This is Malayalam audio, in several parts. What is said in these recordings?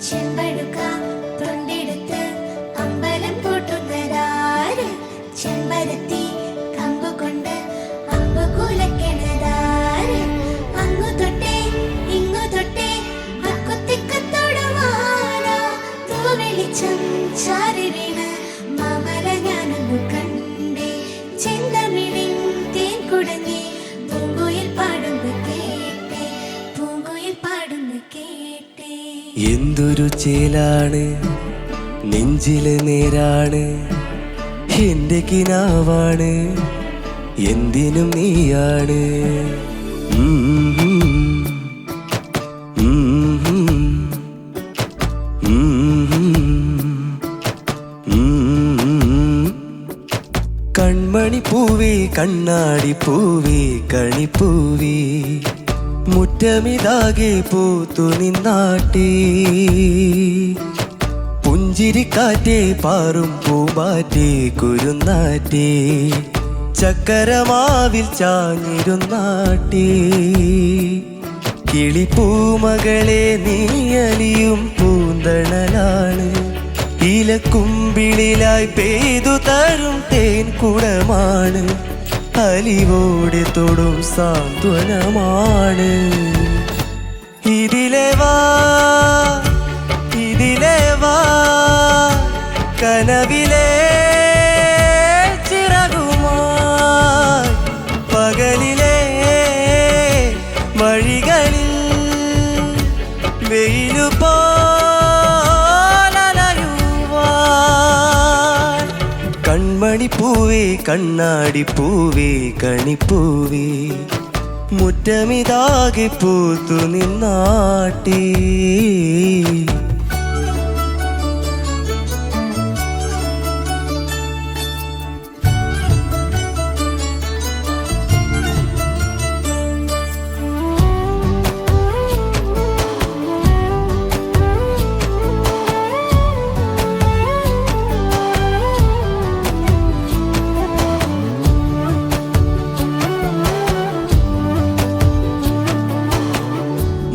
ചെമ്പടുക്ക തൊണ്ടെടുത്ത് അമ്പലം കൂട്ടുന്നതാര്? ചെമ്പരത്തി കമ്പുകൊണ്ട് അമ്പ് കുലക്കണതാര്? അങ്ങു തൊട്ടേ ഇങ്ങു തൊട്ടേ അക്കുത്തിക്കത്തോടുവാന തൂവെളിച്ചം ചാരി വീണ് മാമല ഞാനൊന്നു കണ്ടേ. ചെന്തമിഴിൻ തേൻ കുടഞ്ഞേ പൂങ്കുയിൽ പാടുന്ന കേട്ടേ, പൂങ്കുയിൽ പാടുന്ന കേട്ടേ. എന്തൊരു ചേലാണ് നെഞ്ചില് നേരാണ്, എന്റെ കിനാവാണ് എന്തിനും നീയാണ്. കൺമണി പൂവേ കണ്ണാടി പൂവേ കണിപ്പൂവേ, മുറ്റമിതാകെ പൂത്തു നിന്നാട്ടേ. പുഞ്ചിരിക്കാറ്റേ പാറും പൂമ്പാറ്റേ കുരുന്നാറ്റേ, ചക്കരമാവിൽ ചാഞ്ഞിരുന്നാട്ടേ. കിളിപ്പൂമകളെ നീയലിയും പൂന്തണലാണ്, ഇലക്കുമ്പിളിലായി പെയ്തു തരും തേൻ കുടമാണ്, അലിവോടെ തൊടും സാന്ത്വനമാണ്. ഇതിലെ വാ ഇതിലെ വാ കനവിലെ ചിറകുമായി, പകലിലെ വഴികളിൽ വെയിലു പോലലയുവാൻ. കൺമണി പൂവേ കണ്ണാടി പൂവേ കണിപ്പൂവേ, മുറ്റമിതാകെ പൂത്തു നിന്നാട്ടേ.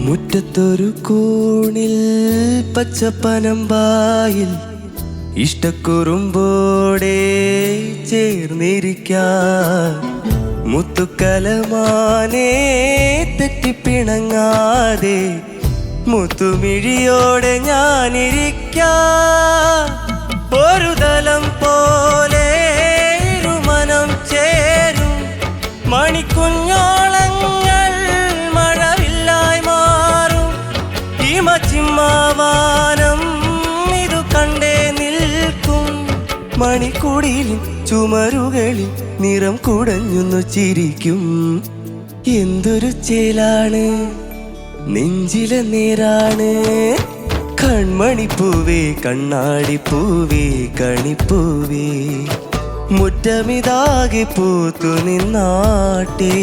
മുറ്റത്തൊരു കോണിൽ പച്ചപ്പനമ്പായിൽ ഇഷ്ടക്കുറുമ്പോടെ ചേർന്നിരിക്കാൻ, മുത്തുക്കലമാനെ തെറ്റിപ്പിണങ്ങാതെ മുത്തുമിഴിയോടെ ഞാനിരിക്കാൻ. ഒരു തലം പോലെ ഇരുമനം ചേരും മണിക്കുഞ്ഞോളങ്ങൾ മഴവില്ലായി മാറും. ഹിമചിമ്മാവാനം ഇതു കണ്ടേ നിൽക്കും, മണിക്കുടിലും ചുമരുകളിൽ നിറം കുടഞ്ഞൊന്നു ചിരിക്കും. എന്തൊരു ചേലാണ് നെഞ്ചിലെ നേരാണ്, കൺമണിപ്പൂവേ കണ്ണാടി പൂവേ കണിപ്പൂവേ, മുറ്റമിതാകെ പൂത്തു നിന്നാട്ടേ.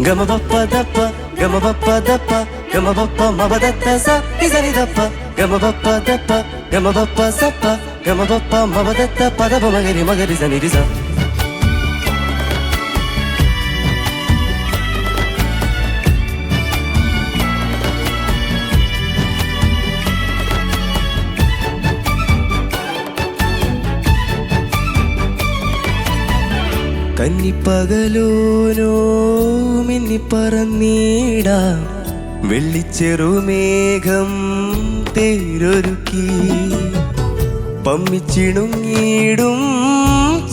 ഗമപപ്പ ദപ്പ ഗമപപ്പ ദപ്പ ഗമപപ്പ മപദത്ത സ ഇസനിദപ്പ, ഗമപപ്പ ദപ്പ ഗമപപ്പ സപ്പ ഗമപപ്പ മപദത്ത പദപ മഗരി മഗരി സനിരിസ. കന്നിപ്പകലോനോ മിന്നിപ്പറന്നീടാം, വെള്ളിച്ചെറുമേഘം തേരൊരുക്കി, പമ്മിച്ചിണുങ്ങിടും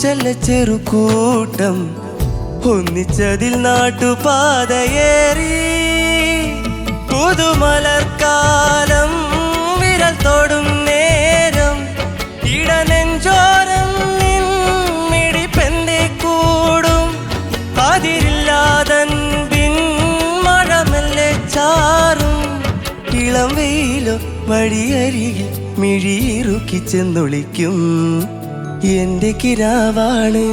ചെല്ലച്ചെറുകൂട്ടം ഒന്നിച്ചതിൽ നാട്ടുപാതയേറി. പുതുമലർക്കാലം വിരൽ തൊടും നേരം ഇടനെഞ്ചോരം മിടിപ്പെന്തേ കൂടും. അതിരില്ലാതൻപിൻ മഴമെല്ലെ ചാറും, ഇളം വെയിലോ വഴിയരികിൽ മിഴിയിറുക്കി ചെന്നൊളിക്കും. എന്റെ കിനാവാണ്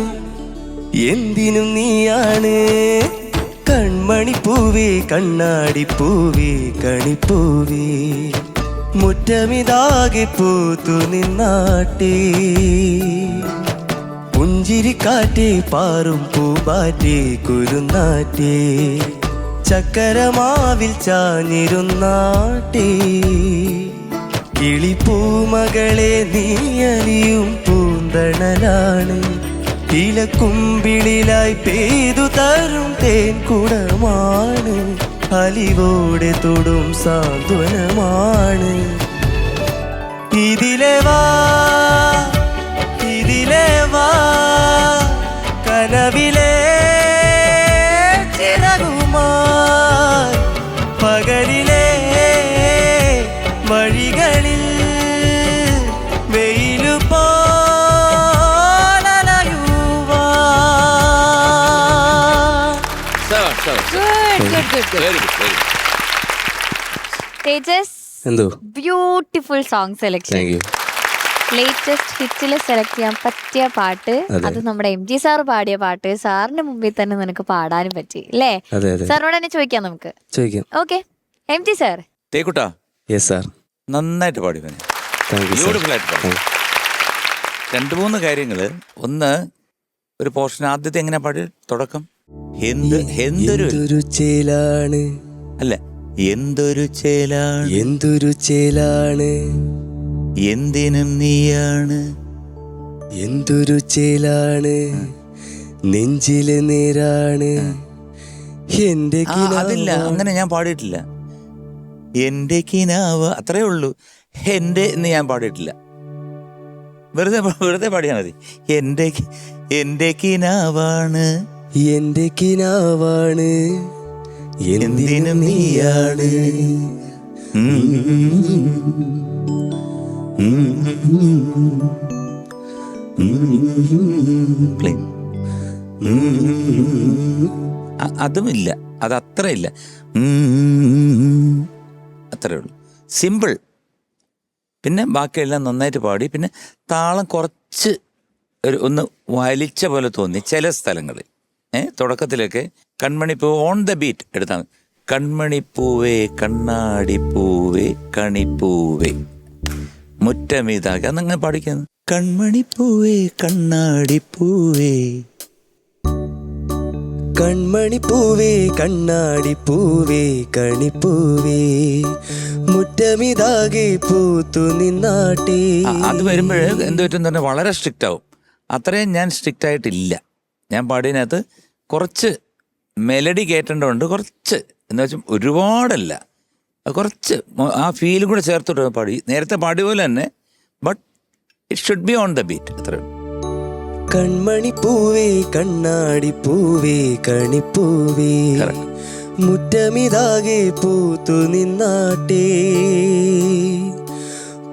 എന്തിനും നീയാണ്, കൺമണിപ്പൂവേ കണ്ണാടി പൂവേ കണിപ്പൂവേ, മുറ്റമിതാകെ പൂത്തു നിന്നാട്ടേ. പുഞ്ചിരിക്കാറ്റേ പാറും പൂമ്പാറ്റേ കുരുന്നാറ്റേ ചക്കരമാവിൽ ചാഞ്ഞിരുന്നാട്ടേ കിളിപ്പൂമകളെ നീയലിയും പൂന്തണലാണ് ഇലക്കുമ്പിളിലായി പെയ്തു തരും തേൻകുടമാണ് അലിവോടെ തൊടും സാന്ത്വനമാണ് ഇതിലെ വാ കനവിലെ ചിറകുമായി പകലിലെ വഴികളിൽ വെയിലു പോലലയുവാ. തേജസ്, എന്തോ beautiful song selection. Thank you. Latest ഹിറ്റിൽ സെലക്ട് ചെയ്യാൻ പറ്റിയ പാട്ട്, അത് നമ്മുടെ MG സാർ പാടിയ പാട്ട്. സാറിന്റെ മുമ്പിൽ തന്നെ നിനക്ക് പാടാനും പറ്റി അല്ലേ? സാറിനോട് തന്നെ ചോദിക്കാം നമുക്ക്. ചോദിക്കാം. Okay, MG sir. തേക്കുട്ടാ. Yes sir. നന്നായിട്ട് പാടി. ബ്യൂട്ടിഫുൾ ആയിട്ട് പാടി. 2-3 കാര്യങ്ങള്. ഒന്ന്, ഒരു പോർഷൻ ആദ്യത്തെ എങ്ങനെ പാടി? തുടക്കം എന്തൊരു ചേലാണ് അല്ല, എന്തൊരു ചേലാണ്, എന്തൊരു ചേലാണ്, എന്തിനും നീയാണ്, എന്തൊരു ചേലാണ്, നെഞ്ചില് നേരാണ് എന്റെ. അതില്ല, അങ്ങനെ ഞാൻ പാടിയിട്ടില്ല. എന്റെ കിനാവ് അത്രേ ഉള്ളൂ. എന്റെ എന്ന് ഞാൻ പാടിയിട്ടില്ല. വെറുതെ പാടിയാൽ മതി. എന്റെ കിനാവാണ്, എന്റെ കിനാവാണ്, എന്തിനും നീയാണ്. അതുമില്ല, അത് അത്ര ഇല്ല. അത്രേ ഉള്ളൂ, സിമ്പിൾ. പിന്നെ ബാക്കിയെല്ലാം നന്നായിട്ട് പാടി. പിന്നെ താളം കുറച്ച് ഒന്ന് വലിച്ച പോലെ തോന്നി ചില സ്ഥലങ്ങളിൽ. തുടക്കത്തിലൊക്കെ കൺമണിപ്പൂ ഓൺ ദ ബീറ്റ് എടുത്താണ്. കൺമണിപ്പൂവേ കണ്ണാടിപ്പൂവേ കണിപ്പൂവേ മുറ്റമിതാകെ അന്നങ്ങനെ പാടിക്കുന്നു. കൺമണിപ്പൂവേ കണ്ണാടിപ്പൂവേ, കൺമണിപ്പൂവേ കണ്ണാടിപ്പൂവേ കണിപ്പൂവേ മുറ്റമിതാകെ പൂത്തു നിന്നാട്ടേ. അത് വരുമ്പോഴേ എന്ത് പറ്റും പറഞ്ഞാൽ വളരെ സ്ട്രിക്റ്റ് ആവും. അത്രയും ഞാൻ സ്ട്രിക്റ്റ് ആയിട്ടില്ല. ഞാൻ പാടിയതിനകത്ത് കുറച്ച് മെലഡി കയറ്റേണ്ടതുണ്ട്, കുറച്ച് എന്ന് വെച്ചാൽ ഒരുപാടല്ല, കുറച്ച് ആ ഫീലും കൂടെ ചേർത്തിട്ട് പാടി. നേരത്തെ പാടിയ പോലെ തന്നെ, but it should be on the beat. അത്ര. കൺമണിപ്പൂവേ കണ്ണാടിപ്പൂവേ കണിപ്പൂവേ മുറ്റമിതാകെ പൂത്തു നിന്നാട്ടേ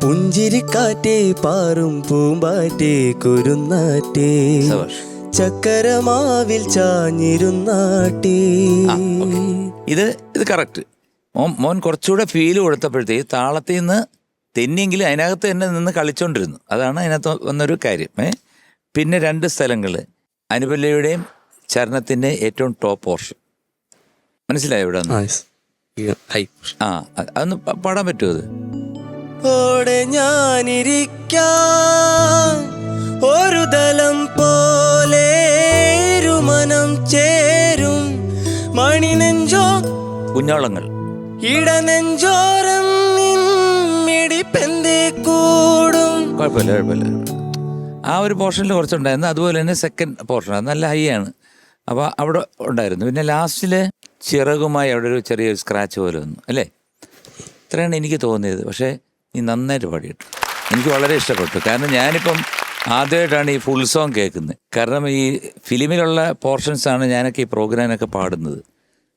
പുഞ്ചിരിക്കാറ്റേ പാറും പൂമ്പാറ്റേ കുരുന്നാറ്റേ ചക്കരമാവിൽ ചാഞ്ഞിരുന്നാട്ടേ. ഇത് കറക്റ്റ്. മോൻ കുറച്ചുകൂടെ ഫീല് കൊടുത്തപ്പോഴത്തേക്ക് താളത്തിൽ നിന്ന് തെന്നിയെങ്കിലും അതിനകത്ത് തന്നെ നിന്ന് കളിച്ചോണ്ടിരുന്നു. അതാണ് അതിനകത്ത് വന്നൊരു കാര്യം. പിന്നെ 2 സ്ഥലങ്ങൾ അനുപല്ലയുടെയും ചരണത്തിൻ്റെ ഏറ്റവും ടോപ്പ് പോർഷൻ മനസ്സിലായോ? ഇവിടെ അതൊന്ന് പാടാൻ പറ്റുമോ? അത് ഓടെ ഞാനിരിക്കാൻ ഒരു തലം പോലെ മനം ചേരും മണിനെഞ്ചോ കുഞ്ഞോളങ്ങൾ ഇടനെഞ്ചോരം മിടിപ്പെന്തേ കൂടും. കുഴപ്പമില്ല. ആ ഒരു പോർഷനിൽ കുറച്ചുണ്ടായിരുന്നു. അതുപോലെ തന്നെ സെക്കൻഡ് പോർഷൻ അത് നല്ല ഹൈ ആണ്. അപ്പോൾ അവിടെ ഉണ്ടായിരുന്നു. പിന്നെ ലാസ്റ്റിൽ ചിറകുമായി അവിടെ ഒരു ചെറിയൊരു സ്ക്രാച്ച് പോലെ വന്നു അല്ലേ? ഇത്രയാണ് എനിക്ക് തോന്നിയത്. പക്ഷേ നീ നന്നായിട്ട് പാടിയിട്ടു. എനിക്ക് വളരെ ഇഷ്ടപ്പെട്ടു. കാരണം ഞാനിപ്പം ആദ്യമായിട്ടാണ് ഈ ഫുൾ സോങ് കേൾക്കുന്നത്. കാരണം ഈ ഫിലിമിലുള്ള പോർഷൻസാണ് ഞാനൊക്കെ ഈ പ്രോഗ്രാമിനൊക്കെ പാടുന്നത്.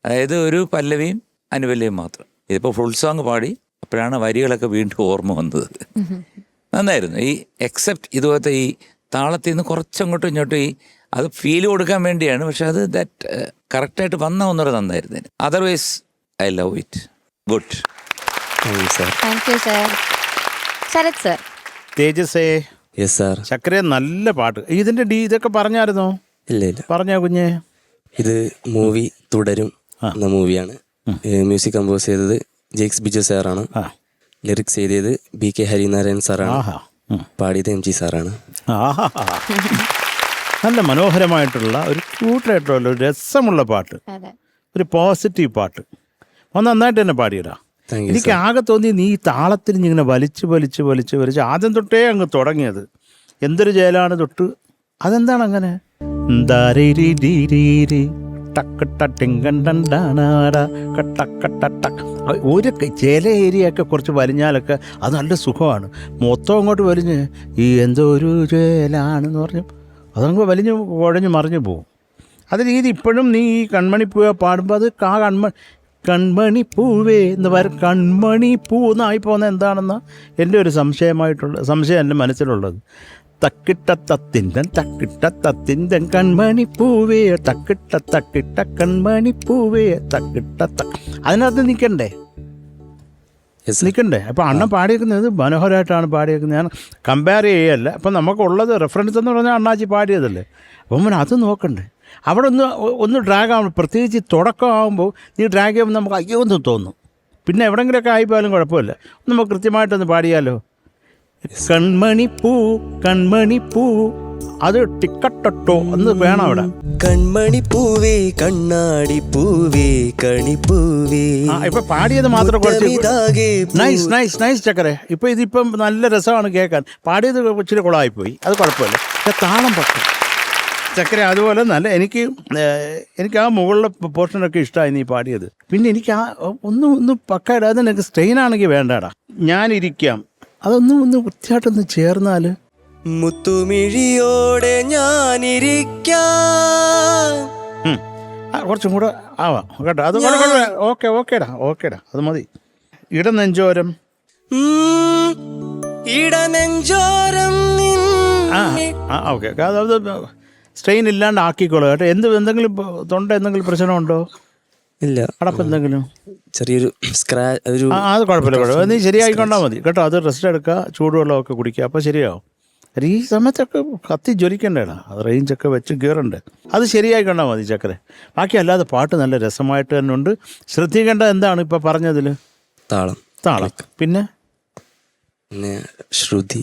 അതായത് ഒരു പല്ലവിയും അനുപല്ലവിയും മാത്രം. ഇതിപ്പോൾ ഫുൾ സോങ് പാടി. അപ്പോഴാണ് വരികളൊക്കെ വീണ്ടും ഓർമ്മ വന്നത്. നന്നായിരുന്നു. ഈ എക്സെപ്റ്റ് ഇതുപോലത്തെ ഈ താളത്തിൽ നിന്ന് കുറച്ചങ്ങോട്ടും ഇങ്ങോട്ടും ഈ അത് ഫീൽ കൊടുക്കാൻ വേണ്ടിയാണ്. പക്ഷെ അത് കറക്റ്റായിട്ട് വന്ന ഒന്നുകൂടെ നന്നായിരുന്നു. Otherwise I love it. Good. Sharath sir. തേജസേ. Yes sir. ചക്ര നല്ല പാട്ട്. ഇതിന്റെ ഇതൊക്കെ പറഞ്ഞായിരുന്നോ? ഇല്ല. പറഞ്ഞോ കുഞ്ഞേ. ഇത് മൂവി തുടരും എന്ന മൂവിയാണ്. മ്യൂസിക് കമ്പോസ് ചെയ്തത് ജെയ്ക്സ് ബിജു സാറാണ്. ലിറിക്സ് എഴുതിയത് BK ഹരിനാരായൺ സാറാണ്. പാടിയത് MG സാറാണ്. നല്ല മനോഹരമായിട്ടുള്ള ഒരു ക്യൂട്ടായിട്ടുള്ള ഒരു രസമുള്ള പാട്ട്, അതെ. ഒരു പോസിറ്റീവ് പാട്ട്. ഒന്ന് നന്നായിട്ട് തന്നെ പാടിയടാ. എനിക്ക് ആകെ തോന്നി നീ ഈ താളത്തിൽ ഇങ്ങനെ വലിച്ച് ആദ്യം തൊട്ടേ അങ്ങ് തുടങ്ങിയത് എന്തൊരു ജയിലാണ് തൊട്ട്. അതെന്താണ് അങ്ങനെ? ഒരു ചില ഏരിയയൊക്കെ കുറച്ച് വലിഞ്ഞാലൊക്കെ അത് നല്ല സുഖമാണ്. മൊത്തം അങ്ങോട്ട് വലിഞ്ഞ് ഈ എന്തോ ഒരു ജയിലാണെന്ന് പറഞ്ഞു അതങ്ങ് വലിഞ്ഞ് കുഴഞ്ഞ് മറിഞ്ഞു പോകും. അത് രീതി ഇപ്പോഴും നീ ഈ കൺമണിപ്പൂവെ പാടുമ്പോൾ അത് കൺമണിപ്പൂവേ എന്ന് പറയും. കൺമണിപ്പൂ എന്നായി പോകുന്നത് എന്താണെന്ന് എൻ്റെ ഒരു സംശയം എൻ്റെ മനസ്സിലുള്ളത്. തക്കിട്ട കൺമണിപ്പൂവേ തക്കിട്ട കൺമണിപ്പൂവേ അതിനകത്ത് നിൽക്കണ്ടേ? അപ്പോൾ അണ്ണൻ പാടിയേക്കുന്നത് മനോഹരമായിട്ടാണ് പാടിയേക്കുന്നത്. ഞാൻ കമ്പയർ ചെയ്യല്ല. അപ്പം നമുക്കുള്ളത് റെഫറൻസ് എന്ന് പറഞ്ഞാൽ അണ്ണാച്ചി പാടിയതല്ലേ. അപ്പം അത് നോക്കണ്ടേ? അവിടെ ഒന്ന് ഡ്രാഗ് ആകുമ്പോൾ, പ്രത്യേകിച്ച് തുടക്കമാകുമ്പോൾ നീ ഡ്രാഗ് ചെയ്യുമ്പോൾ നമുക്ക് അയ്യോ എന്ന് തോന്നും. പിന്നെ എവിടെങ്കിലുമൊക്കെ ആയിപ്പോയാലും കുഴപ്പമില്ല. നമുക്ക് കൃത്യമായിട്ടൊന്ന് പാടിയാലോ? കൺമണിപ്പൂ അത് ടിക്കട്ടോ എന്ന് വേണം അവിടെ. കൺമണിപ്പൂവേ കണ്ണാടിപ്പൂവേ കണിപ്പൂവേ. ഇപ്പൊ പാടിയത് മാത്രം നൈസ് ചക്കരെ. ഇതിപ്പം നല്ല രസമാണ് കേൾക്കാൻ. പാടിയത് ഇച്ചിരി കുളമായിപ്പോയി, അത് കുഴപ്പമില്ല. താളം പക്കം ചക്കര അതുപോലെ നല്ല. എനിക്ക് ആ മുകളിലെ പോർഷനൊക്കെ ഇഷ്ടമായി നീ പാടിയത്. പിന്നെ എനിക്ക് ഒന്ന് പക്കായിട്ട് അത് എനിക്ക് സ്ട്രെയിൻ ആണെങ്കിൽ വേണ്ടാടാ. ഞാനിരിക്കാം അതൊന്ന് വൃത്തിയായിട്ടൊന്ന് ചേർന്നാൽ. മുത്തുമിഴിയോടെ ഞാനിരിക്കാം. കുറച്ചും കൂടെ ആവാം കേട്ടോ. അത് ഓക്കേടാ അത് മതി. ഇടനെഞ്ചോരം ഓക്കെ. അതായത് സ്ട്രെയിൻ ഇല്ലാണ്ട് ആക്കിക്കോളൂ കേട്ടോ. എന്തെങ്കിലും തൊണ്ട എന്തെങ്കിലും പ്രശ്നമുണ്ടോ? ഇല്ല. അടപ്പ് എന്തെങ്കിലും ചെറിയൊരു അത് കുഴപ്പമില്ല. നീ ശരിയായിക്കൊണ്ടാൽ മതി കേട്ടോ. അത് റെസ്റ്റ് എടുക്കുക, ചൂടുവെള്ളമൊക്കെ കുടിക്കുക, അപ്പോൾ ശരിയാവും. ഈ സമയത്തൊക്കെ കത്തി ജ്വലിക്കണ്ടേടാ. അത് റേഞ്ചൊക്കെ വെച്ച് കയറണ്ടേ. അത് ശരിയായിക്കൊണ്ടാൽ മതി ചക്കരെ. ബാക്കി അല്ലാതെ പാട്ട് നല്ല രസമായിട്ട് തന്നെ ഉണ്ട്. ശ്രദ്ധിക്കേണ്ട എന്താണ് ഇപ്പം പറഞ്ഞതിൽ? താളം. പിന്നെ ശ്രുതി.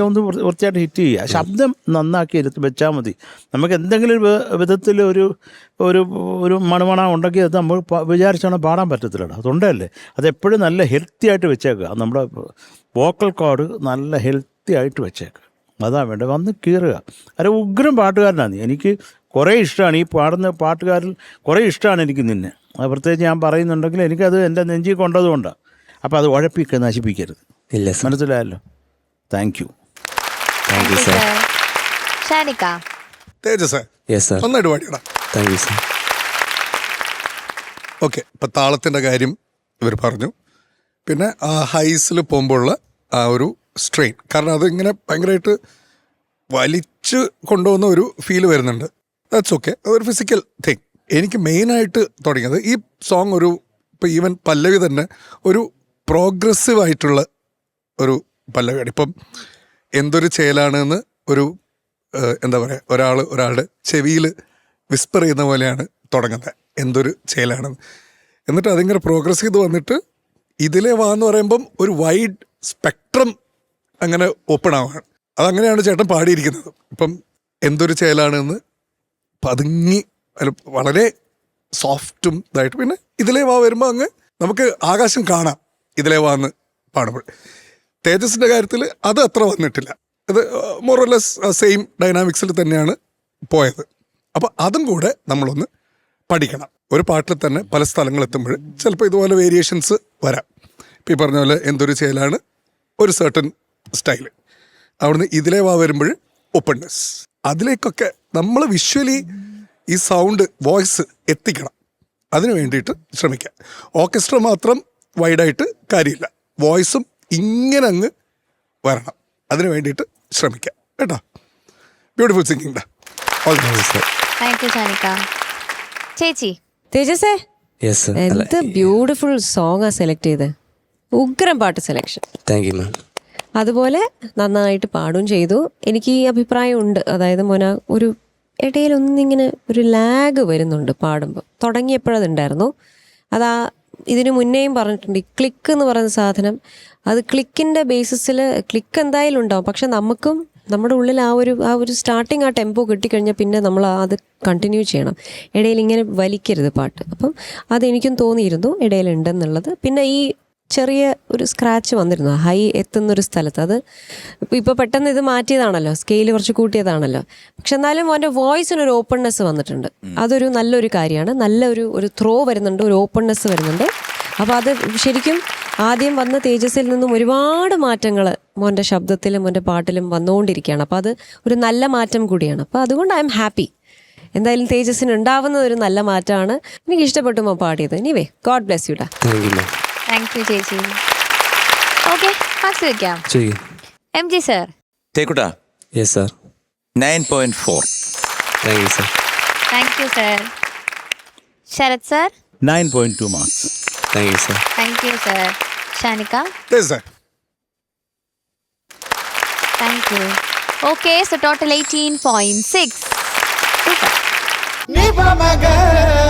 ഒന്ന് വൃത്തിയായിട്ട് ഹിറ്റ് ചെയ്യുക. ശബ്ദം നന്നാക്കി വെച്ചാൽ മതി. നമുക്ക് എന്തെങ്കിലും വിധത്തിൽ ഒരു മണമണ ഉണ്ടെങ്കിൽ അത് നമ്മൾ വിചാരിച്ചാണ് പാടാൻ പറ്റത്തില്ലടാ. അതുകൊണ്ടല്ലേ അതെപ്പോഴും നല്ല ഹെൽത്തി ആയിട്ട് വെച്ചേക്കുക. നമ്മുടെ വോക്കൽ കോഡ് നല്ല ഹെൽത്തി ആയിട്ട് വെച്ചേക്കുക. അതാ വേണ്ടത്. വന്ന് കീറുക. അരെ ഉഗ്രം പാട്ടുകാരനാണ് നീ. എനിക്ക് കുറേ ഇഷ്ടമാണ് ഈ പാടുന്ന പാട്ടുകാരിൽ കുറേ ഇഷ്ടമാണ് എനിക്ക് നിന്നെ. അത് പ്രത്യേകിച്ച് ഞാൻ പറയുന്നുണ്ടെങ്കിൽ എനിക്കത് എൻ്റെ നെഞ്ചിൽ കൊണ്ടതുകൊണ്ടാണ്. അപ്പോൾ അത് ഉഴപ്പിക്കുക, നശിപ്പിക്കരുത്. ഇല്ല, മനസ്സിലായല്ലോ. Thank you sir. ഷാനിക്ക. നന്നായിട്ട് പാടിയടാ. Thank you sir. ഓക്കെ, ഇപ്പം താളത്തിൻ്റെ കാര്യം ഇവർ പറഞ്ഞു. പിന്നെ ആ ഹൈസിൽ പോകുമ്പോഴുള്ള ആ ഒരു സ്ട്രെയിൻ, കാരണം അതിങ്ങനെ ഭയങ്കരമായിട്ട് വലിച്ച് കൊണ്ടുപോകുന്ന ഒരു ഫീൽ വരുന്നുണ്ട്. ദാറ്റ്സ് ഓക്കെ, അതൊരു ഫിസിക്കൽ തിങ്. എനിക്ക് മെയിനായിട്ട് തുടങ്ങിയത് ഈ സോങ് ഇപ്പോൾ ഈവൻ പല്ലവി തന്നെ ഒരു പ്രോഗ്രസീവ് ആയിട്ടുള്ള ഒരു പല്ലവിയാണ്. ഇപ്പം എന്തൊരു ചേലാണെന്ന് ഒരു എന്താ പറയുക, ഒരാളുടെ ചെവിയിൽ വിസ്പർ ചെയ്യുന്ന പോലെയാണ് തുടങ്ങുന്നത്, എന്തൊരു ചേലാണെന്ന്. എന്നിട്ട് അതിങ്ങനെ പ്രോഗ്രസ് ചെയ്ത് വന്നിട്ട് ഇതിലെ വാന്ന് പറയുമ്പം ഒരു വൈഡ് സ്പെക്ട്രം അങ്ങനെ ഓപ്പൺ ആവാണ്. അതങ്ങനെയാണ് ചേട്ടൻ പാടിയിരിക്കുന്നത്. ഇപ്പം എന്തൊരു ചേലാണെന്ന് പതുങ്ങി വളരെ സോഫ്റ്റും ഇതായിട്ട്, പിന്നെ ഇതിലേ വാ വരുമ്പോൾ അങ്ങ് നമുക്ക് ആകാശം കാണാം ഇതിലേ വാന്ന് പാടുമ്പോൾ. തേജസിൻ്റെ കാര്യത്തിൽ അത് അത്ര വന്നിട്ടില്ല. അത് മോറോലെസ് സെയിം ഡൈനാമിക്സിൽ തന്നെയാണ് പോയത്. അപ്പോൾ അതും കൂടെ നമ്മളൊന്ന് പഠിക്കണം. ഒരു പാട്ടിൽ തന്നെ പല സ്ഥലങ്ങളെത്തുമ്പോൾ ചിലപ്പോൾ ഇതുപോലെ വേരിയേഷൻസ് വരാം. ഇപ്പോൾ ഈ പറഞ്ഞ പോലെ എന്തൊരു ചേലാണ് ഒരു സർട്ടൻ സ്റ്റൈല്, അവിടുന്ന് ഇതിലേ വാ വരുമ്പോൾ ഓപ്പൺനെസ്, അതിലേക്കൊക്കെ നമ്മൾ വിഷ്വലി ഈ സൗണ്ട് വോയിസ് എത്തിക്കണം. അതിന് വേണ്ടിയിട്ട് ശ്രമിക്കുക. ഓർക്കസ്ട്ര മാത്രം വൈഡായിട്ട് കാര്യമില്ല, വോയിസും ഇങ്ങനെ അങ്ങ് വരണം. അതിന് വേണ്ടിയിട്ട് ശ്രമിക്കുക കേട്ടോ. Beautiful singing. ചേച്ചി തേജസേ, എന്ത് ബ്യൂട്ടിഫുൾ സോങ് ആ സെലക്ട് ചെയ്ത്. ഉഗ്രം പാട്ട് സെലക്ഷൻ. Thank you ma'am. അതുപോലെ നന്നായിട്ട് പാടുകയും ചെയ്തു. എനിക്ക് ഈ അഭിപ്രായം ഉണ്ട്. അതായത് മോന ഒരു ഇടയിലൊന്നിങ്ങനെ ഒരു ലാഗ് വരുന്നുണ്ട് പാടുമ്പോൾ. തുടങ്ങിയപ്പോഴതുണ്ടായിരുന്നു. അതാ ഇതിന് മുന്നേയും പറഞ്ഞിട്ടുണ്ട്, ഈ ക്ലിക്ക് എന്ന് പറയുന്ന സാധനം, അത് ക്ലിക്കിൻ്റെ ബേസിസിൽ ക്ലിക്ക് എന്തായാലും ഉണ്ടാവും. പക്ഷെ നമുക്കും നമ്മുടെ ഉള്ളിൽ ആ ഒരു സ്റ്റാർട്ടിങ് ആ ടെമ്പോ കിട്ടിക്കഴിഞ്ഞാൽ പിന്നെ നമ്മൾ അത് കണ്ടിന്യൂ ചെയ്യണം. ഇടയിൽ ഇങ്ങനെ വലിക്കരുത് പാട്ട്. അപ്പം അതെനിക്കും തോന്നിയിരുന്നു ഇടയിലുണ്ടെന്നുള്ളത്. പിന്നെ ഈ ചെറിയ ഒരു സ്ക്രാച്ച് വന്നിരുന്നു ഹൈ എത്തുന്നൊരു സ്ഥലത്ത്. അത് ഇപ്പോൾ പെട്ടെന്ന് ഇത് മാറ്റിയതാണല്ലോ, സ്കെയിൽ കുറച്ച് കൂട്ടിയതാണല്ലോ. പക്ഷെ എന്നാലും അവൻ്റെ വോയിസിനൊരു ഓപ്പൺനെസ് വന്നിട്ടുണ്ട്. അതൊരു നല്ലൊരു കാര്യമാണ്. ഒരു ത്രോ വരുന്നുണ്ട്, ഒരു ഓപ്പൺനെസ് വരുന്നുണ്ട്. അപ്പോൾ അത് ശരിക്കും ആദ്യം വന്ന തേജസ്സിൽ നിന്നും ഒരുപാട് മാറ്റങ്ങൾ മോൻ്റെ ശബ്ദത്തിലും മോൻ്റെ പാട്ടിലും വന്നുകൊണ്ടിരിക്കുകയാണ്. അപ്പോൾ അത് ഒരു നല്ല മാറ്റം കൂടിയാണ്. അപ്പോൾ അതുകൊണ്ട് ഐ എം ഹാപ്പി. എന്തായാലും തേജസ്സിന് ഉണ്ടാവുന്നത് ഒരു നല്ല മാറ്റമാണ്. എനിക്ക് ഇഷ്ടപ്പെട്ടു മോ പാടിയത്. എനിവേ ഗോഡ് ബ്ലെസ് യു ഡാ. താങ്ക് യു ചേച്ചി. ഓക്കെ, മാർക്സ് വെക്കാം. MG sir. തേക്കുട്ടാ. Yes sir. 9.4. Thank you sir. Thank you sir. Sharath sir. 9.2 marks. Thank you sir. Thank you sir. ഷാനിക്ക. Thank you. Okay, so total 18.6. Nipa maga